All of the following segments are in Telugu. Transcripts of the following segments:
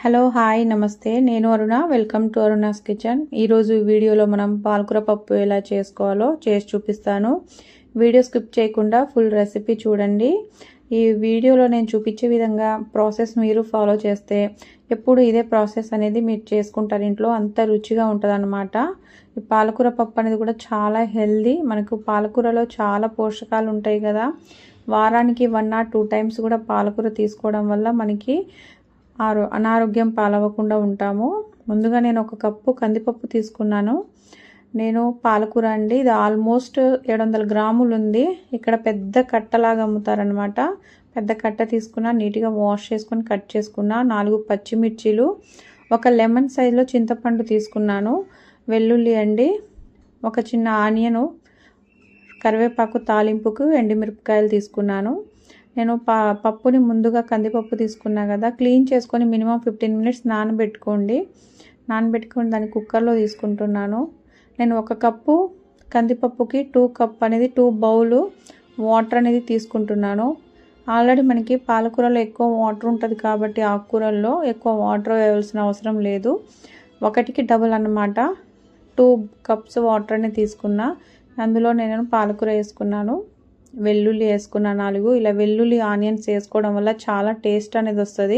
హలో హాయ్ నమస్తే నేను అరుణ వెల్కమ్ టు అరుణాస్ కిచెన్। ఈరోజు వీడియోలో మనం పాలకూర పప్పు ఎలా చేసుకోవాలో చేసి చూపిస్తాను। వీడియో స్కిప్ చేయకుండా ఫుల్ రెసిపీ చూడండి। ఈ వీడియోలో నేను చూపించే విధంగా ప్రాసెస్ మీరు ఫాలో చేస్తే ఎప్పుడు ఇదే ప్రాసెస్ అనేది మీరు చేసుకుంటారు ఇంట్లో, అంత రుచిగా ఉంటుందన్నమాట। ఈ పాలకూర పప్పు అనేది కూడా చాలా హెల్దీ, మనకు పాలకూరలో చాలా పోషకాలు ఉంటాయి కదా। వారానికి 1 or 2 టైమ్స్ కూడా పాలకూర తీసుకోవడం వల్ల మనకి అనారోగ్యం పాలవకుండా ఉంటాము। ముందుగా నేను 1 కప్పు కందిపప్పు తీసుకున్నాను। నేను పాలకూర అండి, ఇది ఆల్మోస్ట్ 700 గ్రాములు ఉంది। ఇక్కడ పెద్ద కట్టలాగా అమ్ముతారనమాట। పెద్ద కట్ట తీసుకున్నా, నీట్గా వాష్ చేసుకొని కట్ చేసుకున్నా। 4 పచ్చిమిర్చీలు, 1 లెమన్ సైజులో చింతపండు తీసుకున్నాను। వెల్లుల్లి అండి, 1 చిన్న ఆనియను, కరివేపాకు తాలింపుకు ఎండుమిరపకాయలు తీసుకున్నాను। నేను పప్పుని ముందుగా కందిపప్పు తీసుకున్నా కదా, క్లీన్ చేసుకొని మినిమం 15 మినిట్స్ నానబెట్టుకోండి। దాన్ని కుక్కర్లో తీసుకుంటున్నాను। నేను 1 కప్పు కందిపప్పుకి 2 కప్ అనేది 2 బౌలు వాటర్ అనేది తీసుకుంటున్నాను। ఆల్రెడీ మనకి పాలకూరలో ఎక్కువ వాటర్ ఉంటుంది కాబట్టి ఆకుకూరల్లో ఎక్కువ వాటర్ వేయాల్సిన అవసరం లేదు, 1కి డబుల్ అన్నమాట। 2 కప్స్ వాటర్ అనేది తీసుకున్నా, అందులో నేను పాలకూర వేసుకున్నాను, వెల్లుల్లి వేసుకున్నా 4। ఇలా వెల్లుల్లి ఆనియన్స్ వేసుకోవడం వల్ల చాలా టేస్ట్ అనేది వస్తుంది,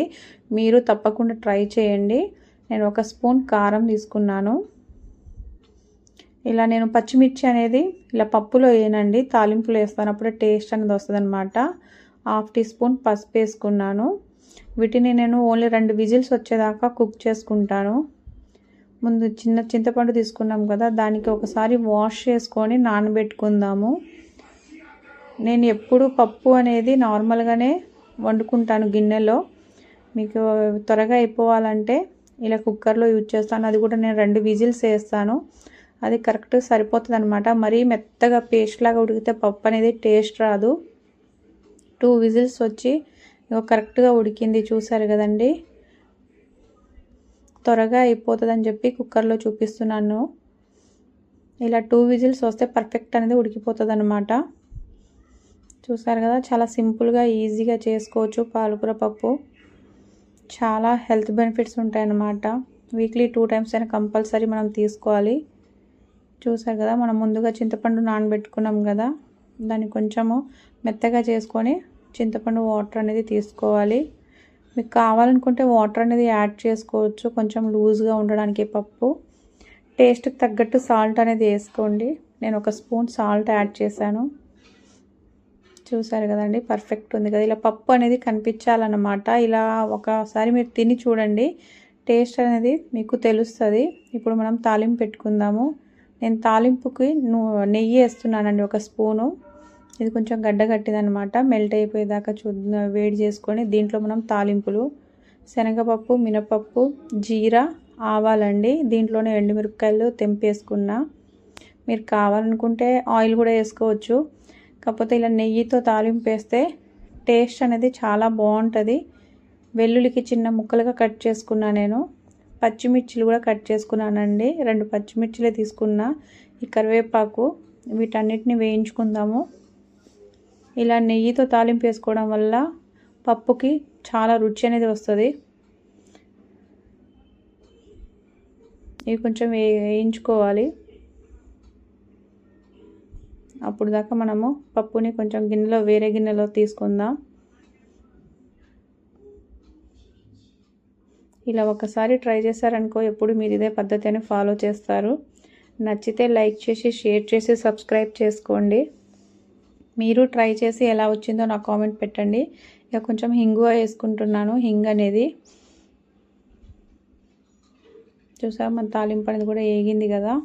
మీరు తప్పకుండా ట్రై చేయండి। నేను 1 స్పూన్ కారం తీసుకున్నాను। ఇలా నేను పచ్చిమిర్చి అనేది ఇలా పప్పులో వేయనండి, తాలింపులో వేస్తాను, అప్పుడే టేస్ట్ అనేది వస్తుంది అనమాట। 1/2 టీ స్పూన్ పసుపు వేసుకున్నాను। వీటిని నేను ఓన్లీ 2 విజిల్స్ వచ్చేదాకా కుక్ చేసుకుంటాను। ముందు చింతపండు తీసుకున్నాం కదా, దానికి ఒకసారి వాష్ చేసుకొని నానబెట్టుకుందాము। నేను ఎప్పుడు పప్పు అనేది నార్మల్గానే వండుకుంటాను గిన్నెలో, మీకు త్వరగా అయిపోవాలంటే ఇలా కుక్కర్లో యూజ్ చేస్తాను। అది కూడా నేను 2 విజిల్స్ వేస్తాను, అది కరెక్ట్ సరిపోతుంది అనమాట। మరీ మెత్తగా పేస్ట్ లాగా ఉడికితే పప్పు అనేది టేస్ట్ రాదు। 2 విజిల్స్ వచ్చి కరెక్ట్గా ఉడికింది, చూసారు కదండి। త్వరగా అయిపోతుందని చెప్పి కుక్కర్లో చూపిస్తున్నాను। ఇలా 2 విజిల్స్ వస్తే పర్ఫెక్ట్ అనేది ఉడికిపోతుంది అనమాట। చూసారు కదా, చాలా సింపుల్గా ఈజీగా చేసుకోవచ్చు పాలకూర పప్పు, చాలా హెల్త్ బెనిఫిట్స్ ఉంటాయన్నమాట। వీక్లీ 2 టైమ్స్ అయినా కంపల్సరీ మనం తీసుకోవాలి। చూసారు కదా, మనం ముందుగా చింతపండు నానబెట్టుకున్నాం కదా, దాన్ని కొంచెము మెత్తగా చేసుకొని చింతపండు వాటర్ అనేది తీసుకోవాలి। మీకు కావాలనుకుంటే వాటర్ అనేది యాడ్ చేసుకోవచ్చు, కొంచెం లూజ్గా ఉండడానికి పప్పు। టేస్ట్కి తగ్గట్టు సాల్ట్ అనేది వేసుకోండి, నేను 1 స్పూన్ సాల్ట్ యాడ్ చేశాను। చూసారు కదండి, పర్ఫెక్ట్ ఉంది కదా। ఇలా పప్పు అనేది కనిపించాలన్నమాట, ఇలా ఒకసారి మీరు తిని చూడండి, టేస్ట్ అనేది మీకు తెలుస్తుంది। ఇప్పుడు మనం తాలింపు పెట్టుకుందాము। నేను తాలింపుకి నెయ్యి వేస్తున్నానండి, 1 స్పూను। ఇది కొంచెం గడ్డగట్టిదనమాట, మెల్ట్ అయిపోయేదాకా వేడి చేసుకొని దీంట్లో మనం తాలింపులు శనగపప్పు, మినపప్పు, జీరా, ఆవాలండి, దీంట్లోనే ఎండుమిరపకాయలు తెంపేసుకున్నా। మీరు కావాలనుకుంటే ఆయిల్ కూడా వేసుకోవచ్చు, కాకపోతే ఇలా నెయ్యితో తాలింపు వేస్తే టేస్ట్ అనేది చాలా బాగుంటుంది। వెల్లుల్లికి చిన్న ముక్కలుగా కట్ చేసుకున్నా నేను, పచ్చిమిర్చిలు కూడా కట్ చేసుకున్నానండి, 2 పచ్చిమిర్చిలే తీసుకున్నా। ఈ కరివేపాకు, వీటన్నిటిని వేయించుకుందాము। ఇలా నెయ్యితో తాలింపు వేసుకోవడం వల్ల పప్పుకి చాలా రుచి అనేది వస్తుంది। ఇవి కొంచెం వేయించుకోవాలి, అప్పుడు దాకా మనము పప్పుని కొంచెం వేరే గిన్నెలో తీసుకుందాం। ఇలా ఒకసారి ట్రై చేశారనుకో, ఎప్పుడు మీరు ఇదే పద్ధతిని ఫాలో చేస్తారు। నచ్చితే లైక్ చేసి, షేర్ చేసి, సబ్స్క్రైబ్ చేసుకోండి। మీరు ట్రై చేసి ఎలా వచ్చిందో నాకు కామెంట్ పెట్టండి। ఇక కొంచెం హింగువ వేసుకుంటున్నాను, హింగ్ అనేది। చూసారా, మన తాలింపు అనేది కూడా వేగింది కదా,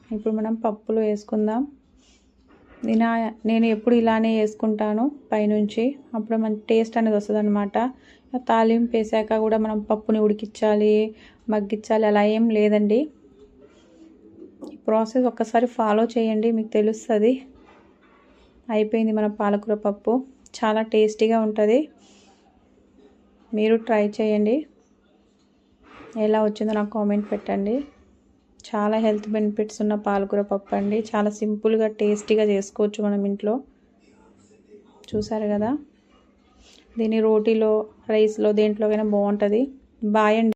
ఇప్పుడు మనం పప్పులో వేసుకుందాం। నేను ఎప్పుడు ఇలానే వేసుకుంటాను పైనుంచి, అప్పుడు మన టేస్ట్ అనేది వస్తుంది అనమాట। తాలింపు వేసాక కూడా మనం పప్పుని ఉడికించాలి, మగ్గించాలి అలా ఏం లేదండి। ఈ ప్రాసెస్ ఒక్కసారి ఫాలో చేయండి, మీకు తెలుస్తుంది। అయిపోయింది మన పాలకూర పప్పు, చాలా టేస్టీగా ఉంటుంది, మీరు ట్రై చేయండి, ఎలా వచ్చిందో నాకు కామెంట్ పెట్టండి। చాలా హెల్త్ బెనిఫిట్స్ ఉన్న పాలకూర పప్పు అండి, చాలా సింపుల్గా టేస్టీగా చేసుకోవచ్చు మనం ఇంట్లో। చూసారు కదా, దీని రోటీలో రైస్లో దేంట్లోకైనా బాగుంటుంది. బాయ్ అండి.